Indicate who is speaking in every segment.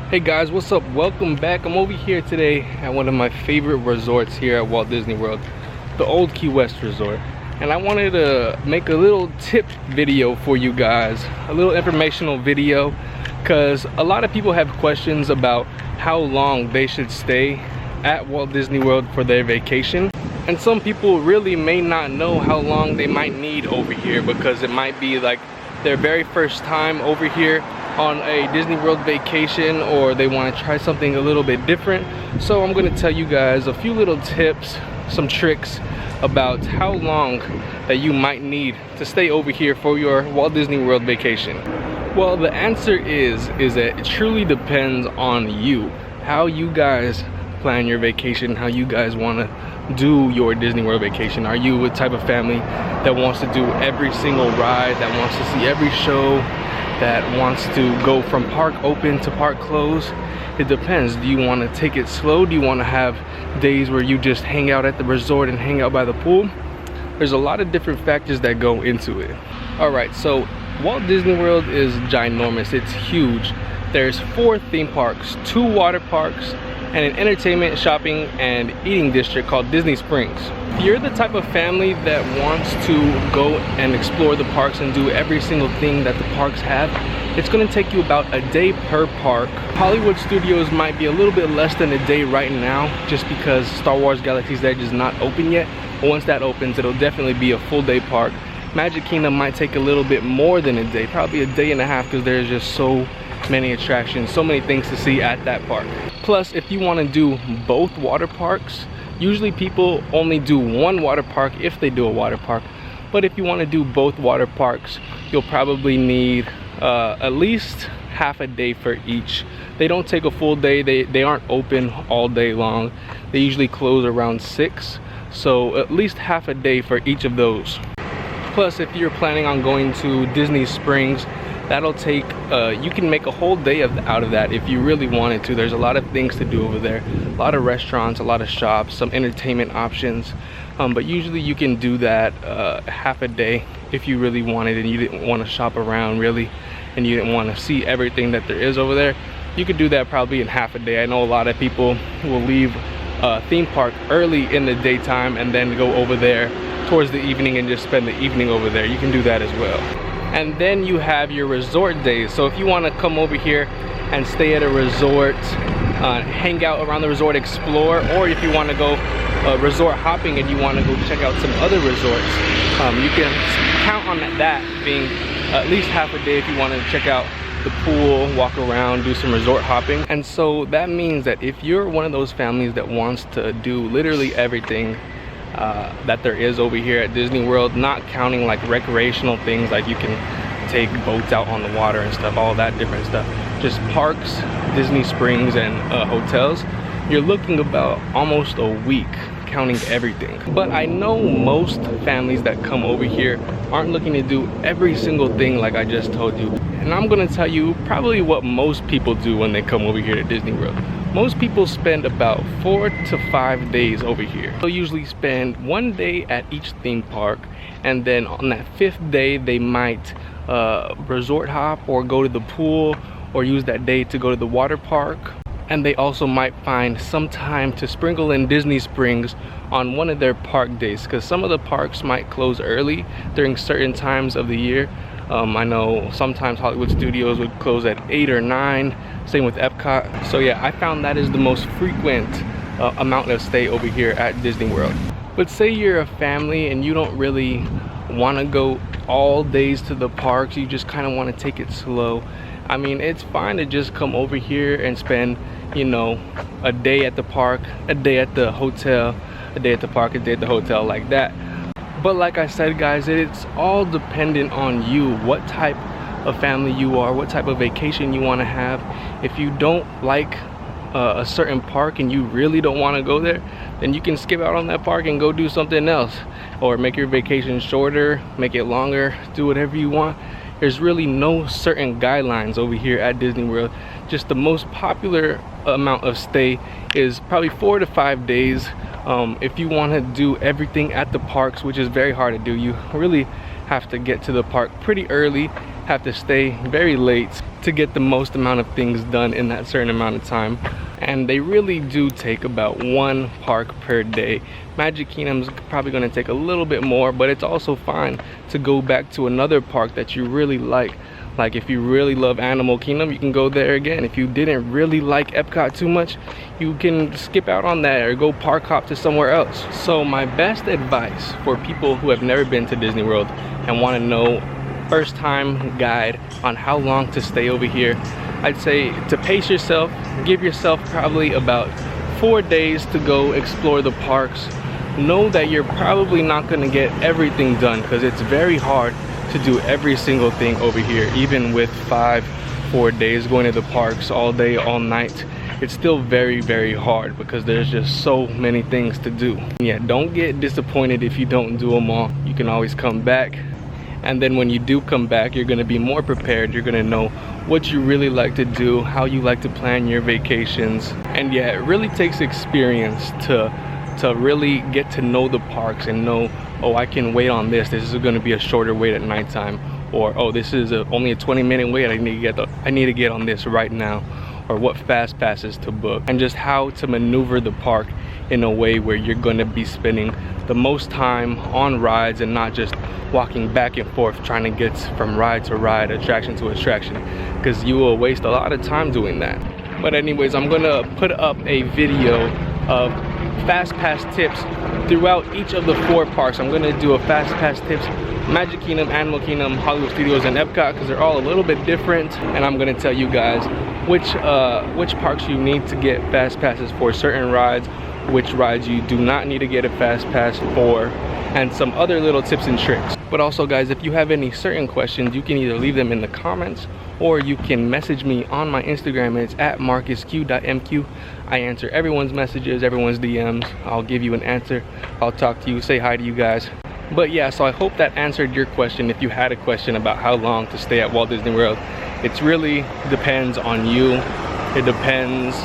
Speaker 1: Hey guys, what's up? Welcome back. I'm over here today at one of my favorite resorts here at Walt Disney World, the Old Key West Resort. And I wanted to make a little tip video for you guys, a little informational video, because a lot of people have questions about how long they should stay at Walt Disney World for their vacation. And some people really may not know how long they might need over here, because it might be like their very first time over here on a Disney World vacation, or they want to try something a little bit different. So I'm going to tell you guys a few little tips, some tricks about how long that you might need to stay over here for your Walt Disney World vacation. Well, the answer is that it truly depends on you, how you guys plan your vacation, how you guys want to do your Disney World vacation. Are you a type of family that wants to do every single ride, that wants to see every show, that wants to go from park open to park close? It depends. Do you want to take it slow? Do you want to have days where you just hang out at the resort and hang out by the pool? There's a lot of different factors that go into it. Alright, so Walt Disney World is ginormous. It's huge. There's 4 theme parks, 2 water parks, and an entertainment, shopping, and eating district called Disney Springs. If you're the type of family that wants to go and explore the parks and do every single thing that the parks have, it's going to take you about a day per park. Hollywood Studios might be a little bit less than a day right now, just because Star Wars Galaxy's Edge is not open yet. But once that opens, it'll definitely be a full day park. Magic Kingdom might take a little bit more than a day, probably a day and a half, because there's just so many attractions, so many things to see at that park. Plus, if you want to do both water parks, usually people only do one water park if they do a water park. But if you want to do both water parks, you'll probably need at least half a day for each. They don't take a full day. They aren't open all day long. They usually close around 6, so at least half a day for each of those. Plus, if you're planning on going to Disney Springs, that'll take, you can make a whole day out of that if you really wanted to. There's a lot of things to do over there, a lot of restaurants, a lot of shops, some entertainment options, but usually you can do that half a day if you really wanted and you didn't want to shop around really, and you didn't want to see everything that there is over there. You could do that probably in half a day. I know a lot of people will leave theme park early in the daytime and then go over there towards the evening and just spend the evening over there. You can do that as well. And then you have your resort days. So if you want to come over here and stay at a resort, hang out around the resort, explore, or if you want to go resort hopping and you want to go check out some other resorts, you can count on that being at least half a day if you want to check out the pool, walk around, do some resort hopping. And so that means that if you're one of those families that wants to do literally everything that there is over here at Disney World, not counting like recreational things like you can take boats out on the water and stuff, all that different stuff, just parks, Disney Springs, and hotels, you're looking about almost a week counting everything. But I know most families that come over here aren't looking to do every single thing like I just told you. And I'm gonna tell you probably what most people do when they come over here to Disney World. Most people spend about 4 to 5 days over here. They'll usually spend 1 day at each theme park, and then on that 5th day they might resort hop or go to the pool, or use that day to go to the water park. And they also might find some time to sprinkle in Disney Springs on one of their park days, because some of the parks might close early during certain times of the year. I know sometimes Hollywood Studios would close at 8 or 9, same with Epcot. So yeah, I found that is the most frequent amount of stay over here at Disney World. But say you're a family and you don't really want to go all days to the parks, you just kind of want to take it slow. I mean, it's fine to just come over here and spend, you know, a day at the park, a day at the hotel, a day at the park, a day at the hotel, like that. But like I said, guys, it's all dependent on you, what type of family you are, what type of vacation you want to have. If you don't like a certain park and you really don't want to go there, then you can skip out on that park and go do something else, or make your vacation shorter, make it longer, do whatever you want. There's really no certain guidelines over here at Disney World. Just the most popular amount of stay is probably 4 to 5 days. If you want to do everything at the parks, which is very hard to do, you really have to get to the park pretty early have to stay very late to get the most amount of things done in that certain amount of time. And they really do take about 1 park per day. Magic Kingdom's probably going to take a little bit more, but it's also fine to go back to another park that you really like. Like if you really love Animal Kingdom, you can go there again. If you didn't really like Epcot too much, you can skip out on that or go park hop to somewhere else. So my best advice for people who have never been to Disney World and want to know first time guide on how long to stay over here, I'd say to pace yourself, give yourself probably about 4 days to go explore the parks. Know that you're probably not going to get everything done because it's very hard to do every single thing over here. Even with 4 days going to the parks all day, all night, it's still very hard because there's just so many things to do. Yeah, don't get disappointed if you don't do them all. You can always come back, and then when you do come back, you're going to be more prepared. You're going to know what you really like to do, how you like to plan your vacations. And yeah, it really takes experience to really get to know the parks and know, oh, I can wait on this. This is going to be a shorter wait at nighttime, or oh, this is only a 20-minute wait. I need to get on this right now, or what fast passes to book, and just how to maneuver the park in a way where you're going to be spending the most time on rides and not just walking back and forth trying to get from ride to ride, attraction to attraction, because you will waste a lot of time doing that. But anyways, I'm gonna put up a video of fast pass tips throughout each of the 4 parks. I'm gonna do a fast pass tips Magic Kingdom, Animal Kingdom, Hollywood Studios, and Epcot, because they're all a little bit different, and I'm gonna tell you guys which parks you need to get fast passes for certain rides, which rides you do not need to get a fast pass for, and some other little tips and tricks. But also guys, if you have any certain questions, you can either leave them in the comments or you can message me on my Instagram. It's at marcusq.mq. I answer everyone's messages, everyone's DMs. I'll give you an answer. I'll talk to you, say hi to you guys. But yeah, so I hope that answered your question. If you had a question about how long to stay at Walt Disney World, it really depends on you. It depends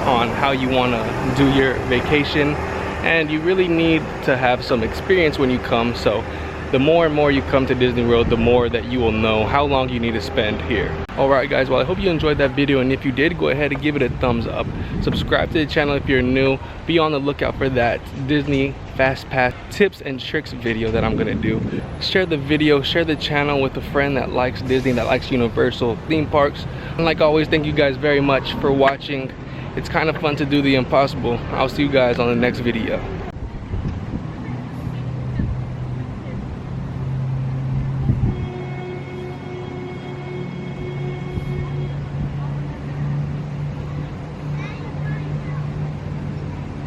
Speaker 1: on how you want to do your vacation, and you really need to have some experience when you come. So the more and more you come to Disney World, the more that you will know how long you need to spend here. Alright guys, well I hope you enjoyed that video, and if you did, go ahead and give it a thumbs up. Subscribe to the channel if you're new. Be on the lookout for that Disney Fast Pass tips and tricks video that I'm gonna do. Share the video, share the channel with a friend that likes Disney, that likes Universal theme parks. And like always, thank you guys very much for watching. It's kind of fun to do the impossible. I'll see you guys on the next video.